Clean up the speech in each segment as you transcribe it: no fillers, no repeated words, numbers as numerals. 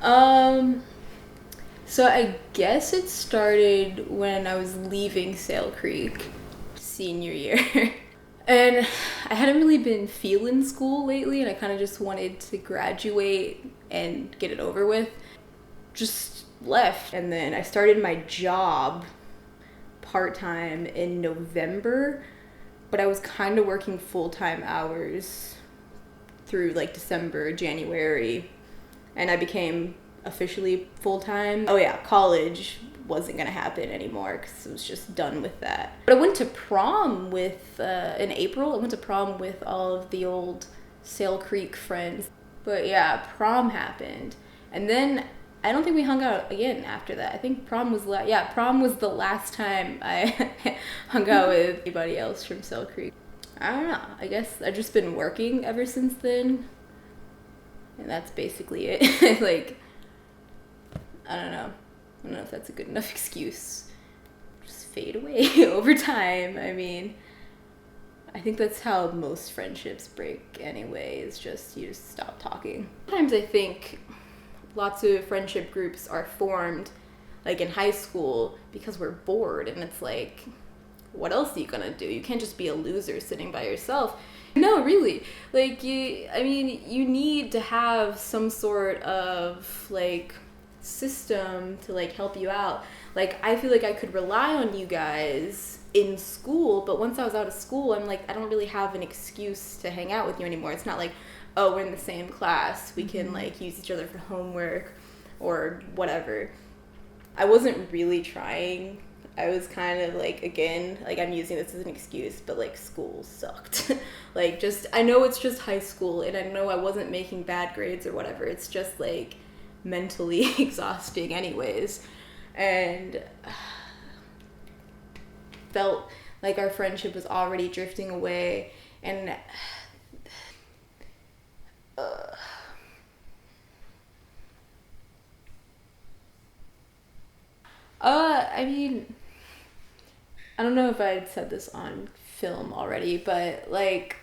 Um, so I guess it started when I was leaving Sail Creek senior year. And I hadn't really been feeling school lately, and I kind of just wanted to graduate and get it over with. Just left. And then I started my job part-time in November, but I was kind of working full-time hours through like December, January, and I became officially full-time. Oh yeah, college wasn't gonna happen anymore because I was just done with that. But I went to prom with, in April, I went to prom with all of the old Sail Creek friends. But yeah, prom happened. And then I don't think we hung out again after that. I think prom was prom was the last time I hung out with anybody else from Sail Creek. I don't know. I guess I've just been working ever since then. And that's basically it. Like, I don't know. I don't know if that's a good enough excuse. Just fade away over time. I mean, I think that's how most friendships break anyway, is just you just stop talking. Sometimes I think lots of friendship groups are formed like in high school because we're bored, and it's like, what else are you gonna do? You can't just be a loser sitting by yourself. No, really. Like, you need to have some sort of like system to like help you out. Like, I feel like I could rely on you guys in school, but once I was out of school, I'm like, I don't really have an excuse to hang out with you anymore. It's not like, oh, we're in the same class, we can like use each other for homework or whatever. I wasn't really trying. I was kind of like, again, like I'm using this as an excuse, but like school sucked. Like, just, I know it's just high school, and I know I wasn't making bad grades or whatever. It's just like mentally exhausting anyways. And felt like our friendship was already drifting away, and I mean, I don't know if I had said this on film already, but like,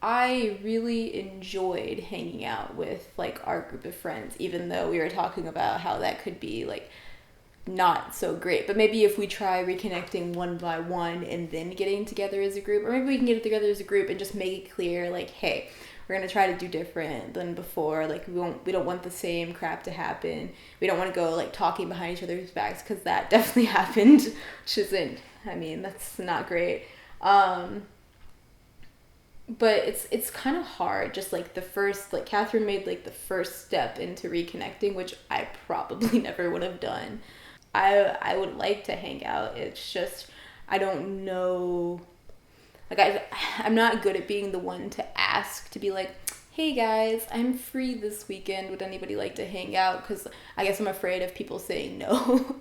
I really enjoyed hanging out with like our group of friends, even though we were talking about how that could be like not so great. But maybe if we try reconnecting one by one and then getting together as a group, or maybe we can get together as a group and just make it clear like, hey, we're gonna try to do different than before. Like, we don't want the same crap to happen. We don't want to go like talking behind each other's backs, because that definitely happened, which isn't, I mean, that's not great. But it's kind of hard. Just like the first, like Catherine made like the first step into reconnecting, which I probably never would have done. I would like to hang out. It's just, I don't know. Like, I'm not good at being the one to ask, to be like, hey guys, I'm free this weekend. Would anybody like to hang out? Because I guess I'm afraid of people saying no.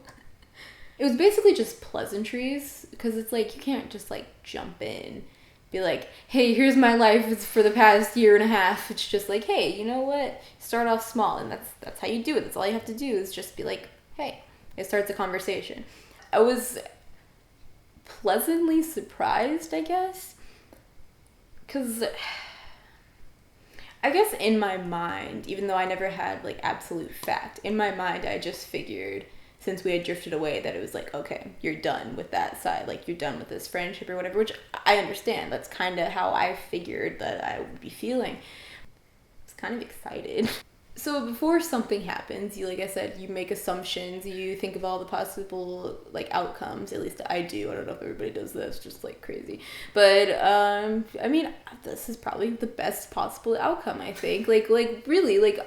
It was basically just pleasantries, because it's like, you can't just like jump in, be like, hey, here's my life. It's for the past year and a half. It's just like, hey, you know what? Start off small, and that's how you do it. That's all you have to do, is just be like, hey. It starts a conversation. I was pleasantly surprised, I guess, because I guess in my mind, even though I never had like absolute fact, in my mind I just figured, since we had drifted away, that it was like, okay, you're done with that side, like you're done with this friendship or whatever, which I understand. That's kind of how I figured that I would be feeling. I was kind of excited. So before something happens, you, like I said, you make assumptions, you think of all the possible like outcomes. At least I do. I don't know if everybody does this, just like crazy. But I mean, this is probably the best possible outcome, I think. Like really, like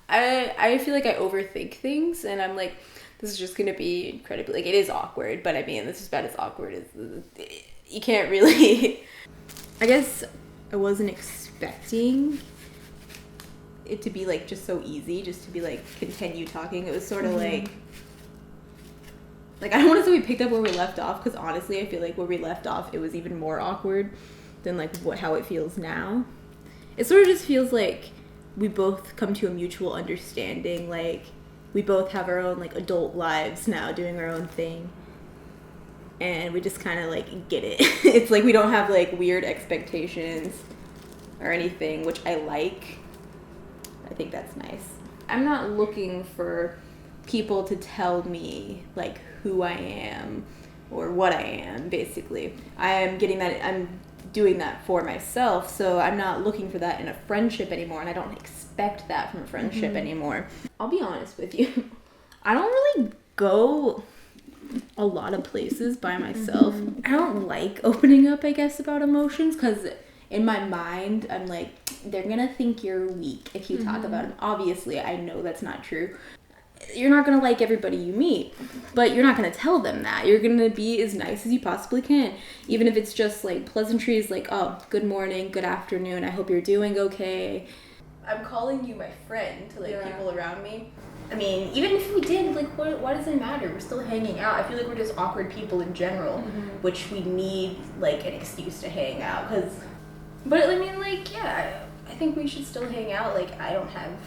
I feel like I overthink things, and I'm like, this is just gonna be incredibly, like, it is awkward, but I mean, this is about as awkward as you can't really. I guess I wasn't expecting it to be like just so easy, just to be like continue talking. It was sort of like I don't want to say we picked up where we left off, because honestly I feel like where we left off, it was even more awkward than like how it feels now. It sort of just feels like we both come to a mutual understanding, like we both have our own like adult lives now, doing our own thing, and we just kind of like get it. It's like we don't have like weird expectations or anything, which I like. I think that's nice. I'm not looking for people to tell me, like, who I am or what I am, basically. I'm doing that for myself, so I'm not looking for that in a friendship anymore, and I don't expect that from a friendship anymore. I'll be honest with you. I don't really go a lot of places by myself. I don't like opening up, I guess, about emotions, because in my mind, I'm like, they're gonna think you're weak if you talk about them. Obviously, I know that's not true. You're not gonna like everybody you meet, but you're not gonna tell them that. You're gonna be as nice as you possibly can, even if it's just like pleasantries, like, oh, good morning, good afternoon, I hope you're doing okay. I'm calling you my friend to, like, people around me. I mean, even if we did, like, why does it matter? We're still hanging out. I feel like we're just awkward people in general, which we need, like, an excuse to hang out. But I mean, like, yeah, I think we should still hang out. Like, I don't have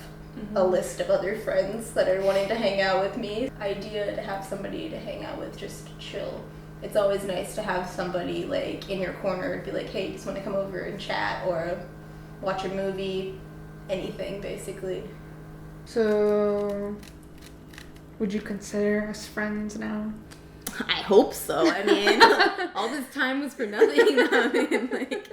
a list of other friends that are wanting to hang out with me. Idea to have somebody to hang out with, just chill. It's always nice to have somebody, like, in your corner and be like, hey, just want to come over and chat or watch a movie, anything, basically. So, would you consider us friends now? I hope so. I mean, all this time was for nothing. I mean, like,